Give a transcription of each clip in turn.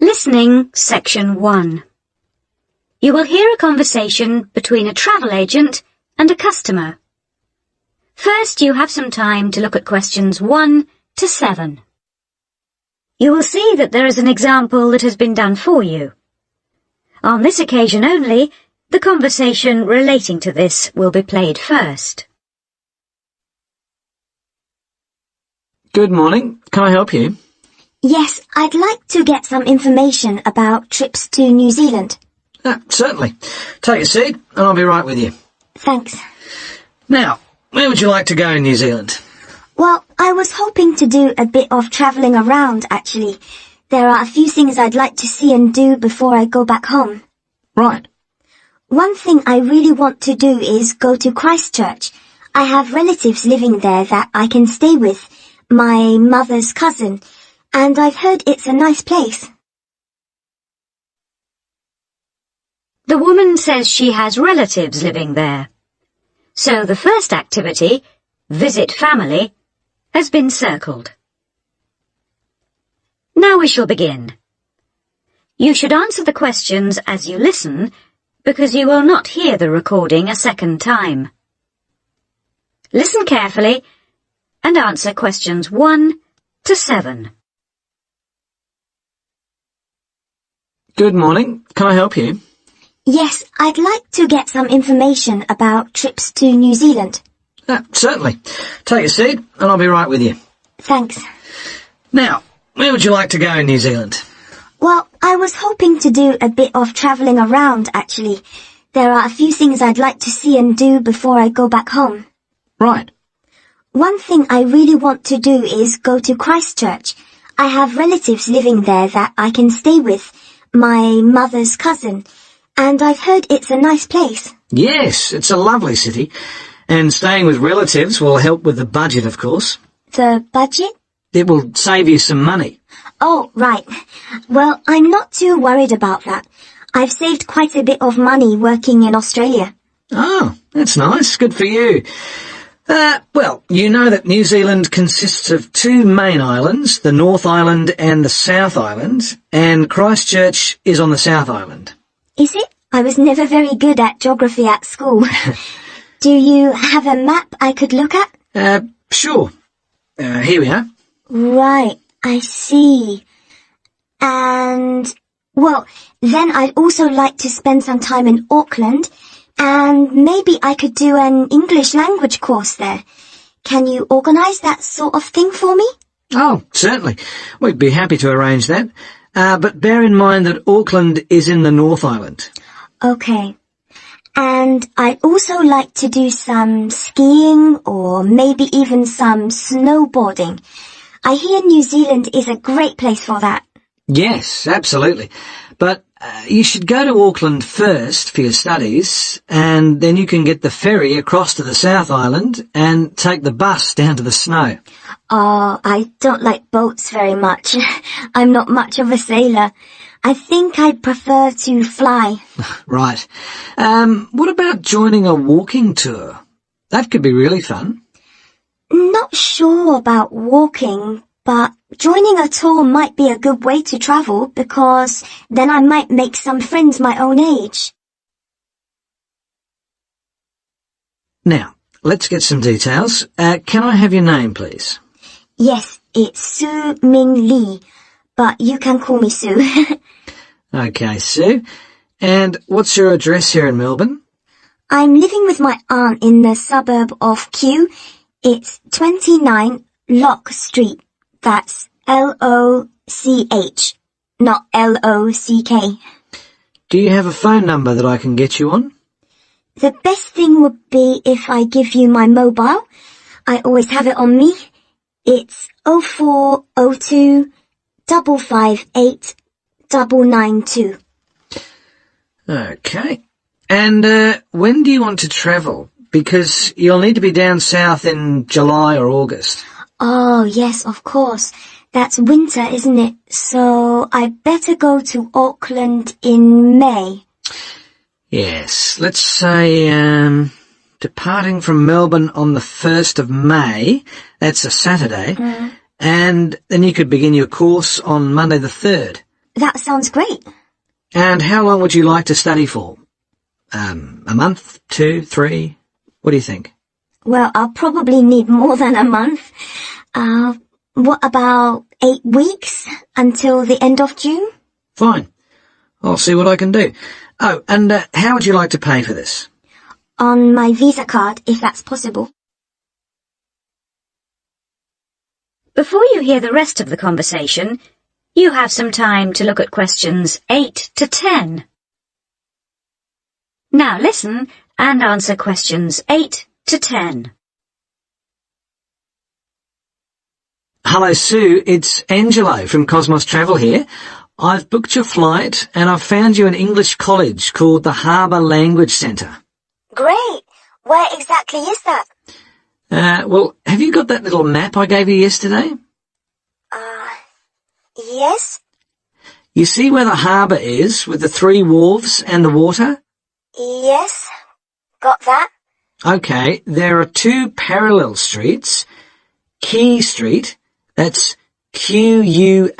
Listening, Section 1. You will hear a conversation between a travel agent and a customer. First, you have some time to look at questions 1 to 7. You will see that there is an example that has been done for you. On this occasion only, the conversation relating to this will be played first. Good morning. Can I help you? Yes, I'd like to get some information about trips to New Zealand. Certainly. Take a seat and I'll be right with you. Thanks. Now, where would you like to go in New Zealand? Well, I was hoping to do a bit of travelling around, actually. There are a few things I'd like to see and do before I go back home. Right. One thing I really want to do is go to Christchurch. I have relatives living there that I can stay with, my mother's cousin, and I've heard it's a nice place. The woman says she has relatives living there. So the first activity, visit family, has been circled. Now we shall begin. You should answer the questions as you listen, because you will not hear the recording a second time. Listen carefully and answer questions 1 to 7. Good morning. Can I help you? Yes, I'd like to get some information about trips to New Zealand. Certainly. Take a seat and I'll be right with you. Thanks. Now, where would you like to go in New Zealand? Well, I was hoping to do a bit of travelling around, actually. There are a few things I'd like to see and do before I go back home. Right. One thing I really want to do is go to Christchurch. I have relatives living there that I can stay with, my mother's cousin, and I've heard it's a nice place. Yes, it's a lovely city. And staying with relatives will help with the budget, of course. The budget? It will save you some money. Oh, right. Well, I'm not too worried about that. I've saved quite a bit of money working in Australia. Oh, that's nice. Good for you. Well, you know that New Zealand consists of 2 main islands, the North Island and the South Island, and Christchurch is on the South Island. Is it? I was never very good at geography at school. Do you have a map I could look at? Sure. Here we are. Right, I see. And, well, then I'd also like to spend some time in Auckland, and maybe I could do an English language course there. Can you organise that sort of thing for me? Oh, certainly. We'd be happy to arrange that. But bear in mind that Auckland is in the North Island. Okay. And I'd also like to do some skiing or maybe even some snowboarding. I hear New Zealand is a great place for that. Yes, absolutely. But you should go to Auckland first for your studies, and then you can get the ferry across to the South Island and take the bus down to the snow. Oh, I don't like boats very much. I'm not much of a sailor. I think I'd prefer to fly. Right. What about joining a walking tour? That could be really fun. Not sure about walking, but joining a tour might be a good way to travel because then I might make some friends my own age. Now, let's get some details. Can I have your name, please? Yes, it's Su Ming Lee, but you can call me Sue. Okay, Sue. And what's your address here in Melbourne? I'm living with my aunt in the suburb of Kew. It's 29 Lock Street. That's L-O-C-H, not L-O-C-K. Do you have a phone number that I can get you on? The best thing would be if I give you my mobile. I always have it on me. It's 0402 558 992. Okay. And when do you want to travel? Because you'll need to be down south in July or August. Oh, yes, of course. That's winter, isn't it? So I better go to Auckland in May. Yes, let's say departing from Melbourne on the 1st of May, that's a Saturday, and then you could begin your course on Monday the 3rd. That sounds great. And how long would you like to study for? A month, 2, 3? What do you think? Well, I'll probably need more than a month. What about 8 weeks until the end of June? Fine. I'll see what I can do. Oh, and how would you like to pay for this? On my Visa card, if that's possible. Before you hear the rest of the conversation, you have some time to look at questions 8 to 10. Now listen and answer questions 8 to 10. Hello, Sue. It's Angelo from Cosmos Travel here. I've booked your flight and I've found you an English college called the Harbour Language Centre. Great! Where exactly is that? Well, have you got that little map I gave you yesterday? Yes? You see where the harbour is with the 3 wharves and the water? Yes. Got that? Okay, there are 2 parallel streets. Quay Street, that's Quay,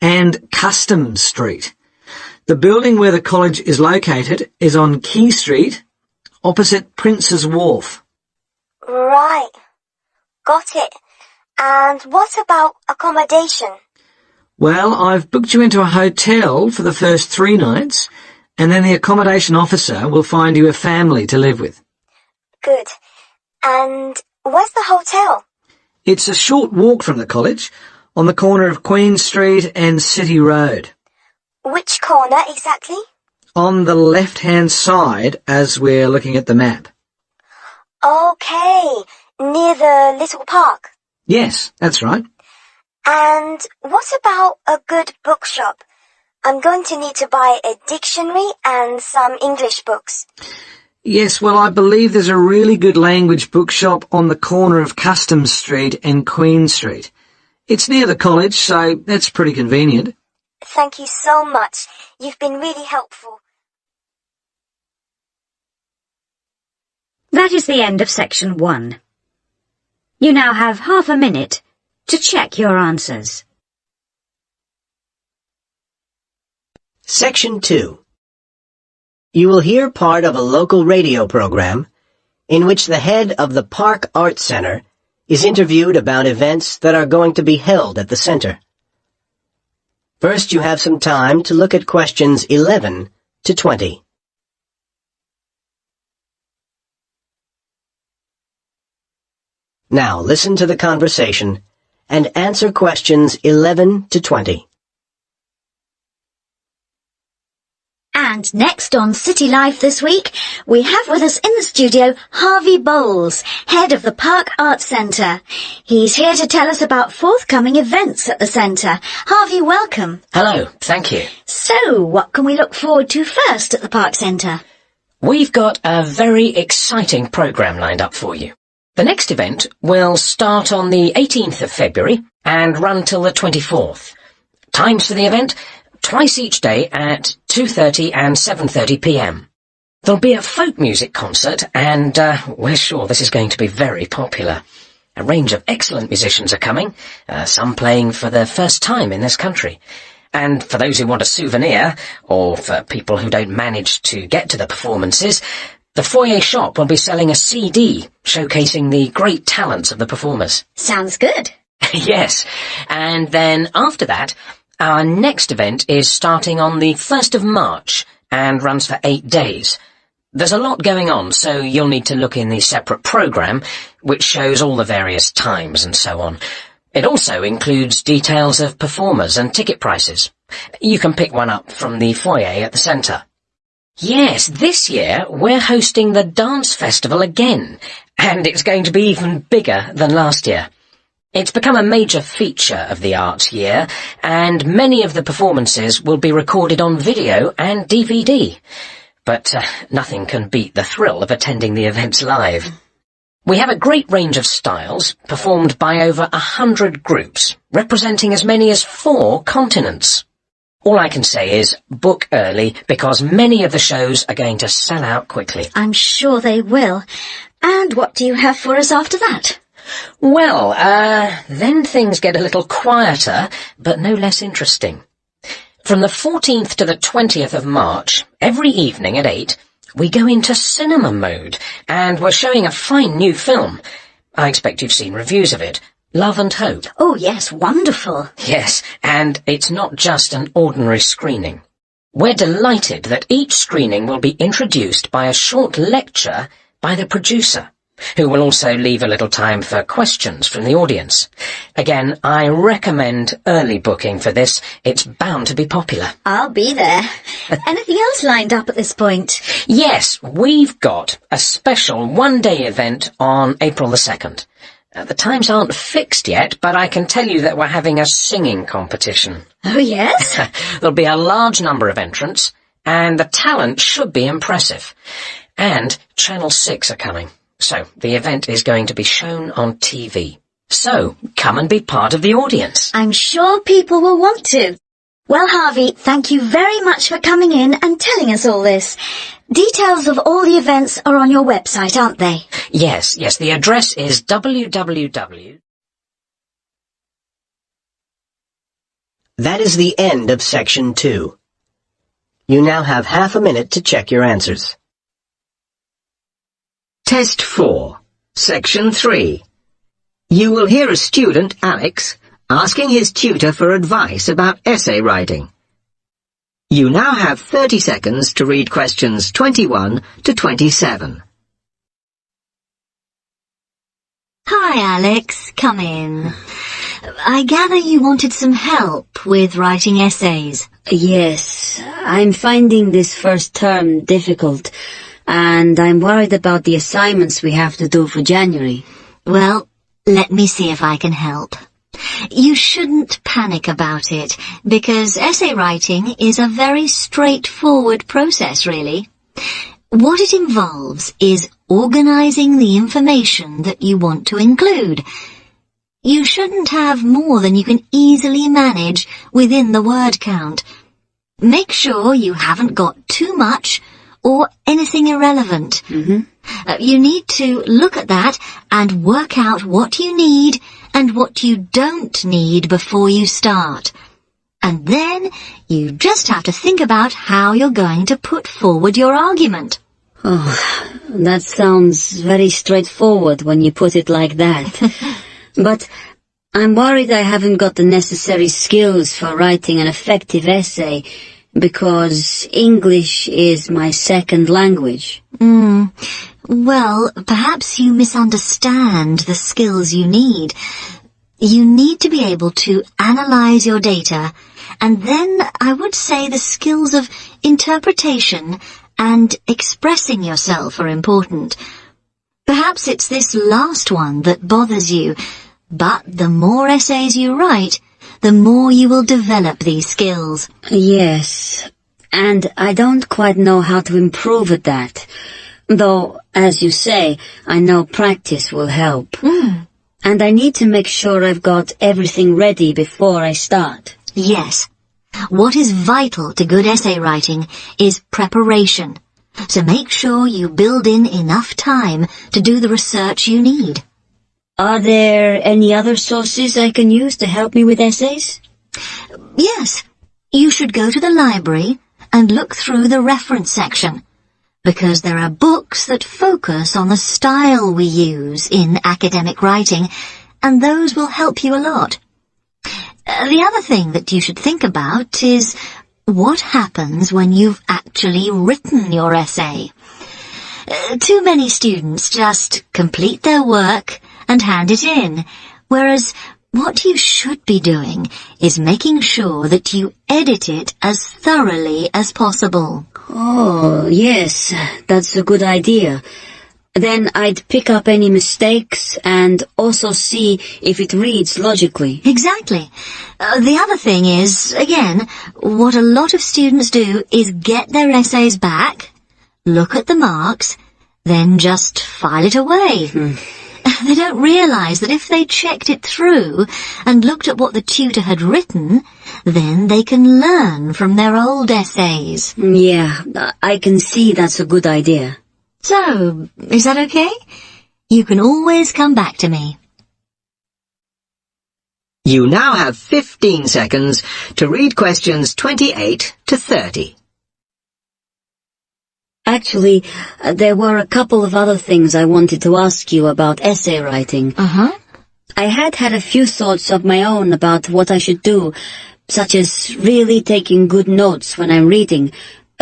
and Customs Street. The building where the college is located is on Quay Street, opposite Prince's Wharf. Right. Got it. And what about accommodation? Well, I've booked you into a hotel for the first 3 nights, and then the accommodation officer will find you a family to live with. Good. And where's the hotel? It's a short walk from the college, on the corner of Queen Street and City Road. Which corner exactly? On the left-hand side as we're looking at the map. Okay. Near the little park. Yes, that's right. And what about a good bookshop? I'm going to need to buy a dictionary and some English books. Yes, well, I believe there's a really good language bookshop on the corner of Customs Street and Queen Street. It's near the college, so that's pretty convenient. Thank you so much. You've been really helpful. That is the end of section 1. You now have half a minute to check your answers. Section 2. You will hear part of a local radio program in which the head of the Park Arts Center is interviewed about events that are going to be held at the center. First, you have some time to look at questions 11 to 20. Now, listen to the conversation and answer questions 11 to 20. And next on City Life this week, we have with us in the studio Harvey Bowles, head of the Park Arts Centre. He's here to tell us about forthcoming events at the centre. Harvey, welcome. Hello, thank you. So, what can we look forward to first at the Park Centre? We've got a very exciting programme lined up for you. The next event will start on the 18th of February and run till the 24th. Times for the event, twice each day at 2:30 and 7:30 p.m. There'll be a folk music concert and we're sure this is going to be very popular. A range of excellent musicians are coming, some playing for the first time in this country. And for those who want a souvenir, or for people who don't manage to get to the performances, the foyer shop will be selling a CD showcasing the great talents of the performers. Sounds good. Yes, and then after that, our next event is starting on the 1st of March and runs for 8 days. There's a lot going on, so you'll need to look in the separate programme, which shows all the various times and so on. It also includes details of performers and ticket prices. You can pick one up from the foyer at the centre. Yes, this year we're hosting the dance festival again, and it's going to be even bigger than last year. It's become a major feature of the arts year, and many of the performances will be recorded on video and DVD. But nothing can beat the thrill of attending the events live. We have a great range of styles, performed by over 100 groups, representing as many as 4 continents. All I can say is book early, because many of the shows are going to sell out quickly. I'm sure they will. And what do you have for us after that? Well, then things get a little quieter, but no less interesting. From the 14th to the 20th of March, every evening at 8, we go into cinema mode, and we're showing a fine new film. I expect you've seen reviews of it. Love and Hope. Oh, yes, wonderful. Yes, and it's not just an ordinary screening. We're delighted that each screening will be introduced by a short lecture by the producer, who will also leave a little time for questions from the audience. Again, I recommend early booking for this. It's bound to be popular. I'll be there. Anything else lined up at this point? Yes, we've got a special one-day event on April the 2nd. The times aren't fixed yet, but I can tell you that we're having a singing competition. Oh, yes? There'll be a large number of entrants, and the talent should be impressive. And Channel 6 are coming. So, the event is going to be shown on TV. So, come and be part of the audience. I'm sure people will want to. Well, Harvey, thank you very much for coming in and telling us all this. Details of all the events are on your website, aren't they? Yes, the address is www. That is the end of Section 2. You now have half a minute to check your answers. Test 4, Section 3. You will hear a student, Alex, asking his tutor for advice about essay writing. You now have 30 seconds to read questions 21 to 27. Hi, Alex. Come in. I gather you wanted some help with writing essays. Yes, I'm finding this first term difficult, and I'm worried about the assignments we have to do for January. Well, let me see if I can help. You shouldn't panic about it, because essay writing is a very straightforward process, really. What it involves is organizing the information that you want to include. You shouldn't have more than you can easily manage within the word count. Make sure you haven't got too much or anything irrelevant. You need to look at that and work out what you need and what you don't need before you start. And then you just have to think about how you're going to put forward your argument. Oh, that sounds very straightforward when you put it like that. But I'm worried I haven't got the necessary skills for writing an effective essay, because English is my second language. Well, perhaps you misunderstand the skills you need. You need to be able to analyze your data, and then I would say the skills of interpretation and expressing yourself are important. Perhaps it's this last one that bothers you, but the more essays you write, the more you will develop these skills. Yes, and I don't quite know how to improve at that. Though, as you say, I know practice will help. And I need to make sure I've got everything ready before I start. Yes. What is vital to good essay writing is preparation. So make sure you build in enough time to do the research you need. Are there any other sources I can use to help me with essays? Yes. You should go to the library and look through the reference section, because there are books that focus on the style we use in academic writing, and those will help you a lot. The other thing that you should think about is what happens when you've actually written your essay. Too many students just complete their work and hand it in, whereas what you should be doing is making sure that you edit it as thoroughly as possible. Oh, yes, that's a good idea. Then I'd pick up any mistakes and also see if it reads logically. Exactly. The other thing is, again, what a lot of students do is get their essays back, look at the marks, then just file it away. They don't realize that if they checked it through and looked at what the tutor had written, then they can learn from their old essays. Yeah, I can see that's a good idea. So, is that okay? You can always come back to me. You now have 15 seconds to read questions 28 to 30. Actually, there were a couple of other things I wanted to ask you about essay writing. I had a few thoughts of my own about what I should do, such as really taking good notes when I'm reading,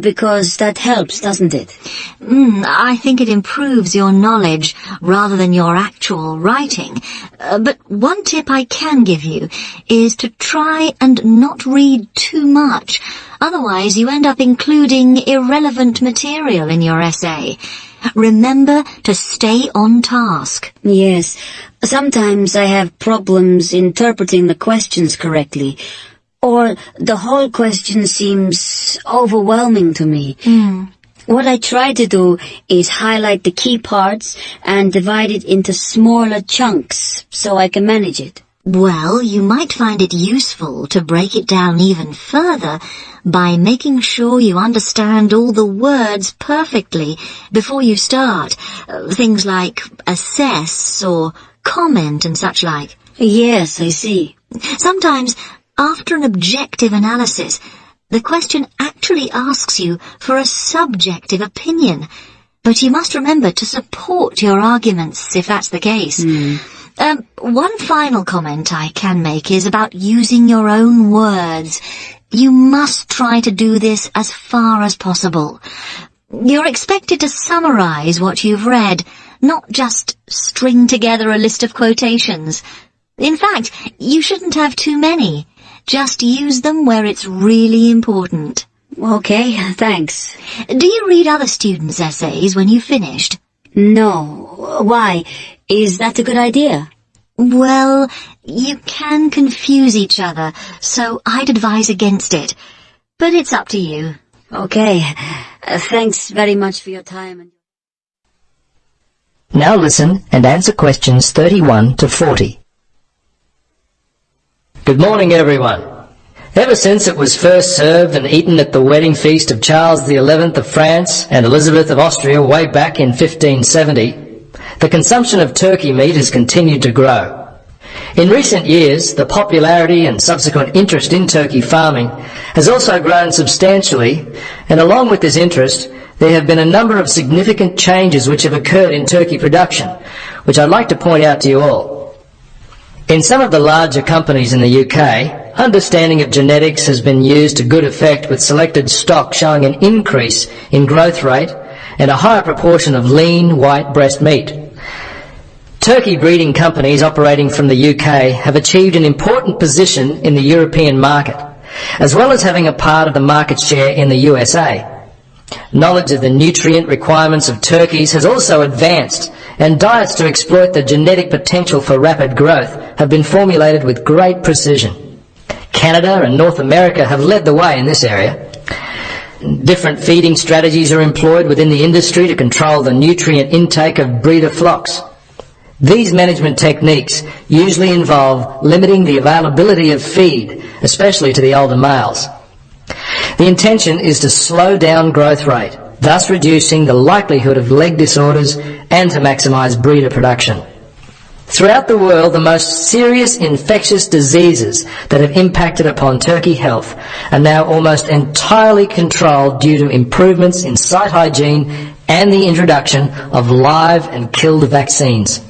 because that helps, doesn't it? I think it improves your knowledge rather than your actual writing. But one tip I can give you is to try and not read too much. Otherwise, you end up including irrelevant material in your essay. Remember to stay on task. Yes. Sometimes I have problems interpreting the questions correctly, or the whole question seems overwhelming to me. What I try to do is highlight the key parts and divide it into smaller chunks so I can manage it. Well, you might find it useful to break it down even further by making sure you understand all the words perfectly before you start. Things like assess or comment and such like. Yes, I see. Sometimes, after an objective analysis, the question actually asks you for a subjective opinion. But you must remember to support your arguments if that's the case. One final comment I can make is about using your own words. You must try to do this as far as possible. You're expected to summarize what you've read, not just string together a list of quotations. In fact, you shouldn't have too many. Just use them where it's really important. Okay, thanks. Do you read other students' essays when you've finished? No. Why? Is that a good idea? Well, you can confuse each other, so I'd advise against it. But it's up to you. Okay. Thanks very much for your time. Now listen and answer questions 31 to 40. Good morning, everyone. Ever since it was first served and eaten at the wedding feast of Charles XI of France and Elizabeth of Austria way back in 1570, the consumption of turkey meat has continued to grow. In recent years, the popularity and subsequent interest in turkey farming has also grown substantially, and along with this interest, there have been a number of significant changes which have occurred in turkey production, which I'd like to point out to you all. In some of the larger companies in the UK, understanding of genetics has been used to good effect, with selected stock showing an increase in growth rate and a higher proportion of lean, white breast meat. Turkey breeding companies operating from the UK have achieved an important position in the European market, as well as having a part of the market share in the USA. Knowledge of the nutrient requirements of turkeys has also advanced, and diets to exploit the genetic potential for rapid growth have been formulated with great precision. Canada and North America have led the way in this area. Different feeding strategies are employed within the industry to control the nutrient intake of breeder flocks. These management techniques usually involve limiting the availability of feed, especially to the older males. The intention is to slow down growth rate, thus reducing the likelihood of leg disorders and to maximise breeder production. Throughout the world, the most serious infectious diseases that have impacted upon turkey health are now almost entirely controlled due to improvements in site hygiene and the introduction of live and killed vaccines.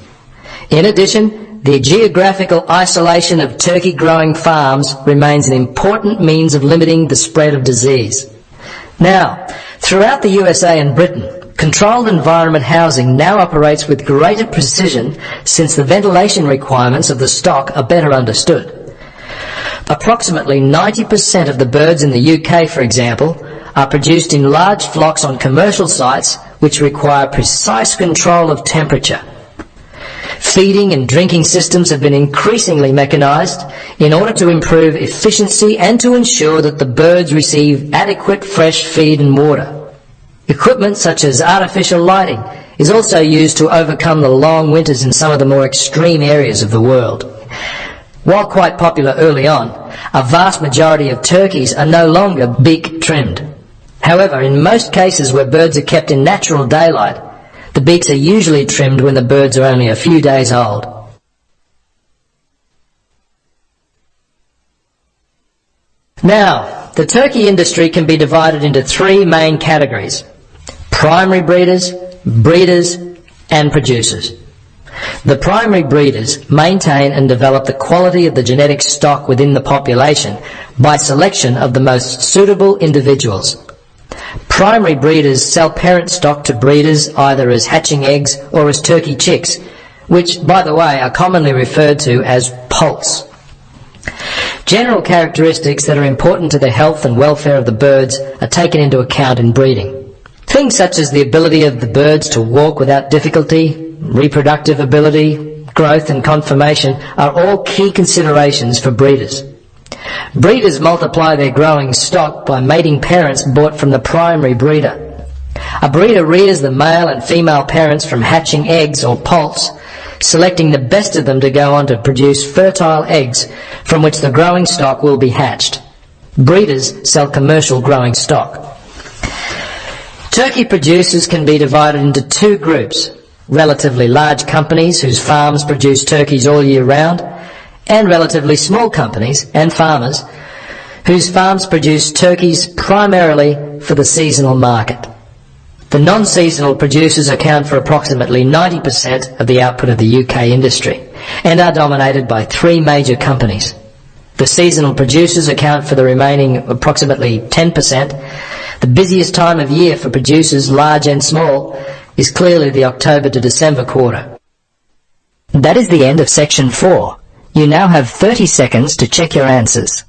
In addition, the geographical isolation of turkey-growing farms remains an important means of limiting the spread of disease. Now, throughout the USA and Britain, controlled environment housing now operates with greater precision since the ventilation requirements of the stock are better understood. Approximately 90% of the birds in the UK, for example, are produced in large flocks on commercial sites which require precise control of temperature. Feeding and drinking systems have been increasingly mechanised in order to improve efficiency and to ensure that the birds receive adequate fresh feed and water. Equipment such as artificial lighting is also used to overcome the long winters in some of the more extreme areas of the world. While quite popular early on, a vast majority of turkeys are no longer beak trimmed. However, in most cases where birds are kept in natural daylight, the beaks are usually trimmed when the birds are only a few days old. Now, the turkey industry can be divided into three main categories: primary breeders, breeders, and producers. The primary breeders maintain and develop the quality of the genetic stock within the population by selection of the most suitable individuals. Primary breeders sell parent stock to breeders either as hatching eggs or as turkey chicks, which, by the way, are commonly referred to as poults. General characteristics that are important to the health and welfare of the birds are taken into account in breeding. Things such as the ability of the birds to walk without difficulty, reproductive ability, growth and conformation are all key considerations for breeders. Breeders multiply their growing stock by mating parents bought from the primary breeder. A breeder rears the male and female parents from hatching eggs or poults, selecting the best of them to go on to produce fertile eggs from which the growing stock will be hatched. Breeders sell commercial growing stock. Turkey producers can be divided into two groups: relatively large companies whose farms produce turkeys all year round, and relatively small companies and farmers whose farms produce turkeys primarily for the seasonal market. The non-seasonal producers account for approximately 90% of the output of the UK industry and are dominated by three major companies. The seasonal producers account for the remaining approximately 10%. The busiest time of year for producers, large and small, is clearly the October to December quarter. That is the end of section 4. You now have 30 seconds to check your answers.